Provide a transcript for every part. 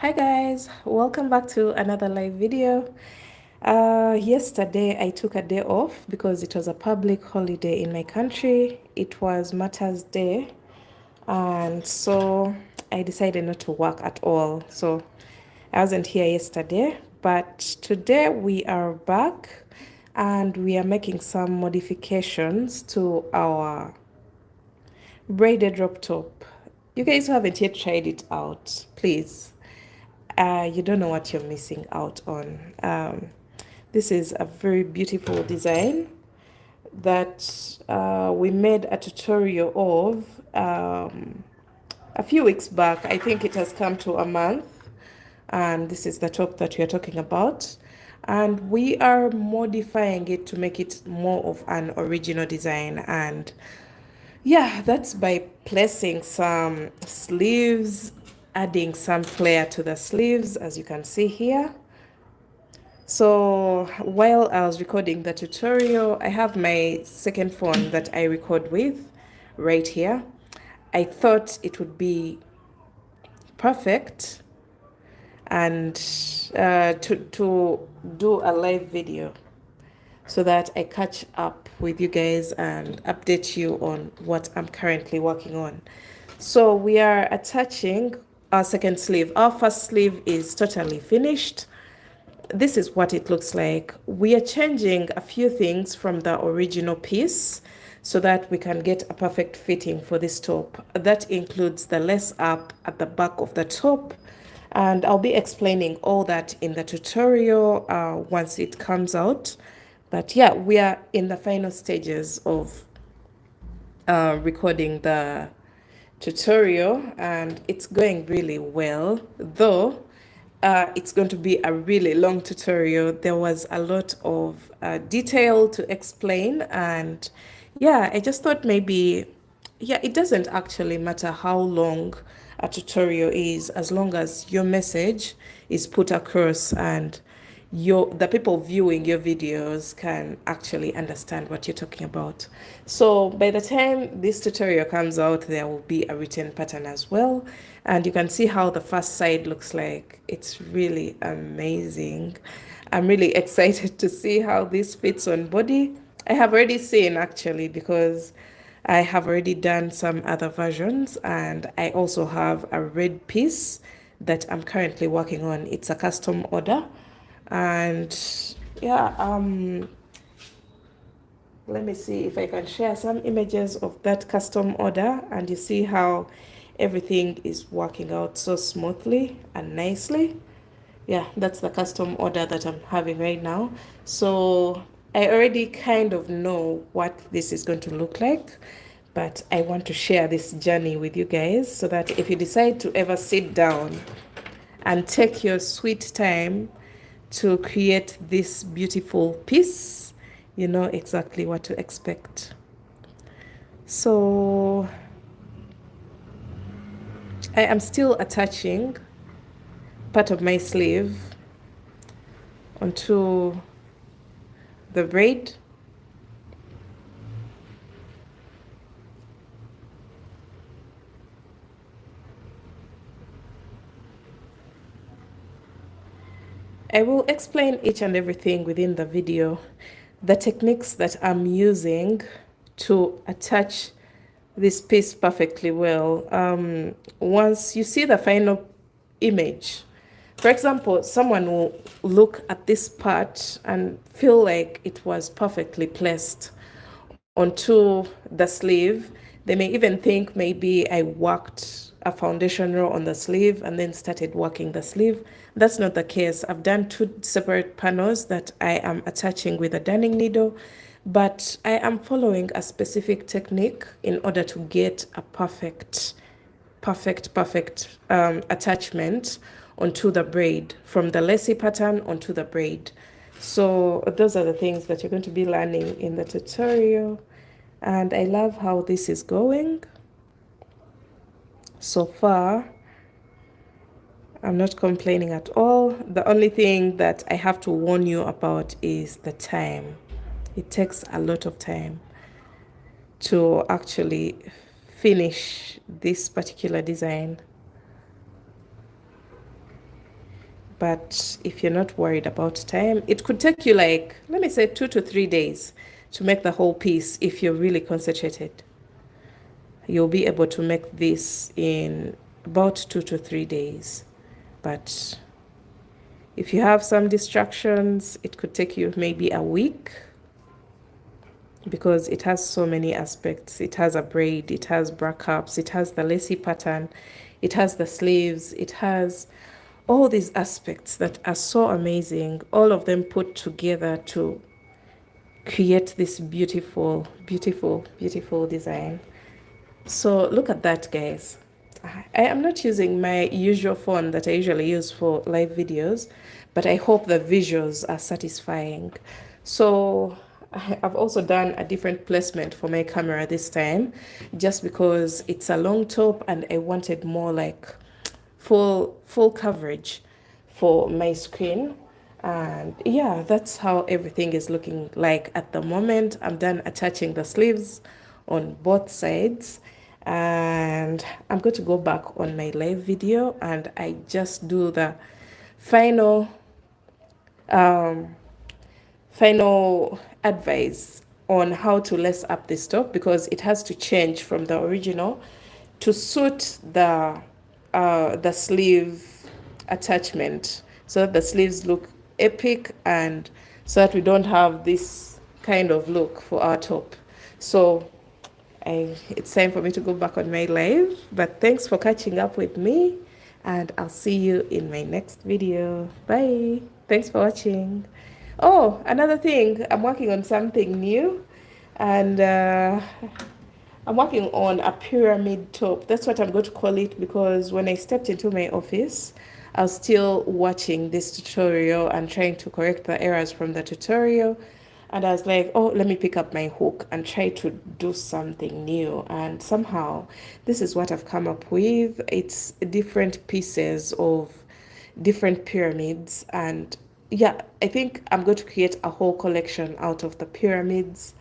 Hi guys, welcome back to another live video. Yesterday I took a day off because it was a public holiday in my country. It was Mother's Day, and so I decided not to work at all. So I wasn't here yesterday, but today we are back and we are making some modifications to our braided drop top. You guys who haven't yet tried it out, please. You don't know what you're missing out on. This is a very beautiful design that we made a tutorial of a few weeks back. I think it has come to a month, and this is the top that we are talking about. And we are modifying it to make it more of an original design. And yeah, that's by placing some sleeves, adding some flare to the sleeves, as you can see here. So while I was recording the tutorial, I have my second phone that I record with right here. I thought it would be perfect and to do a live video so that I catch up with you guys and update you on what I'm currently working on. So we are attaching our second sleeve. Our first sleeve is totally finished. This is what it looks like. We are changing a few things from the original piece so that we can get a perfect fitting for this top. That includes the lace up at the back of the top, and I'll be explaining all that in the tutorial once it comes out. But yeah, we are in the final stages of recording the tutorial, and it's going really well, though it's going to be a really long tutorial. There was a lot of detail to explain, and yeah, I just thought maybe, yeah, it doesn't actually matter how long a tutorial is, as long as your message is put across and the people viewing your videos can actually understand what you're talking about. So by the time this tutorial comes out, there will be a written pattern as well, and you can see how the first side looks like. It's really amazing. I'm really excited to see how this fits on body. I have already seen, actually, because I have already done some other versions, and I also have a red piece that I'm currently working on. It's a custom order. And yeah, let me see if I can share some images of that custom order, and you see how everything is working out so smoothly and nicely. Yeah, that's the custom order that I'm having right now. So I already kind of know what this is going to look like, but I want to share this journey with you guys so that if you decide to ever sit down and take your sweet time to create this beautiful piece, you know exactly what to expect. So I am still attaching part of my sleeve onto the braid. I will explain each and everything within the video, the techniques that I'm using to attach this piece perfectly well. Once you see the final image, for example, someone will look at this part and feel like it was perfectly placed onto the sleeve. They may even think maybe I worked a foundation row on the sleeve and then started working the sleeve. That's not the case. I've done two separate panels that I am attaching with a darning needle, but I am following a specific technique in order to get a perfect attachment onto the braid, from the lacy pattern onto the braid. So those are the things that you're going to be learning in the tutorial, and I love how this is going so far. I'm not complaining at all. The only thing that I have to warn you about is the time. It takes a lot of time to actually finish this particular design. But if you're not worried about time, it could take you like, let me say 2 to 3 days to make the whole piece if you're really concentrated. You'll be able to make this in about 2 to 3 days. But if you have some distractions, it could take you maybe a week because it has so many aspects. It has a braid, it has bra cups, it has the lacy pattern, it has the sleeves, it has all these aspects that are so amazing, all of them put together to create this beautiful, beautiful, beautiful design. So look at that, guys. I am not using my usual phone that I usually use for live videos, but I hope the visuals are satisfying. So I've also done a different placement for my camera this time, just because it's a long top and I wanted more like full coverage for my screen. And yeah, that's how everything is looking like at the moment. I'm done attaching the sleeves on both sides, and I'm going to go back on my live video and I just do the final um, final advice on how to lace up this top, because it has to change from the original to suit the sleeve attachment, so that the sleeves look epic and so that we don't have this kind of look for our top. So it's time for me to go back on my live, but thanks for catching up with me, and I'll see you in my next video. Bye. Thanks for watching. Oh, another thing, I'm working on something new, and I'm working on a pyramid top. That's what I'm going to call it, because when I stepped into my office, I was still watching this tutorial and trying to correct the errors from the tutorial. And I was like, oh, let me pick up my hook and try to do something new. And somehow, this is what I've come up with. It's different pieces of different pyramids. And yeah, I think I'm going to create a whole collection out of the pyramids.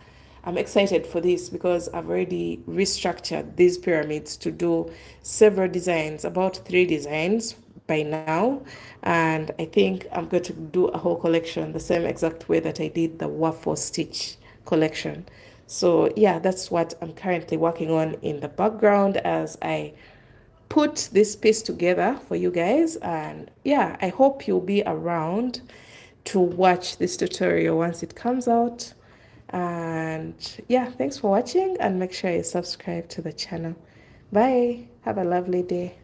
I'm excited for this because I've already restructured these pyramids to do several designs, about 3 designs by now. And I think I'm going to do a whole collection the same exact way that I did the waffle stitch collection. So yeah, that's what I'm currently working on in the background as I put this piece together for you guys. And yeah, I hope you'll be around to watch this tutorial once it comes out. And yeah, thanks for watching, and make sure you subscribe to the channel. Bye. Have a lovely day.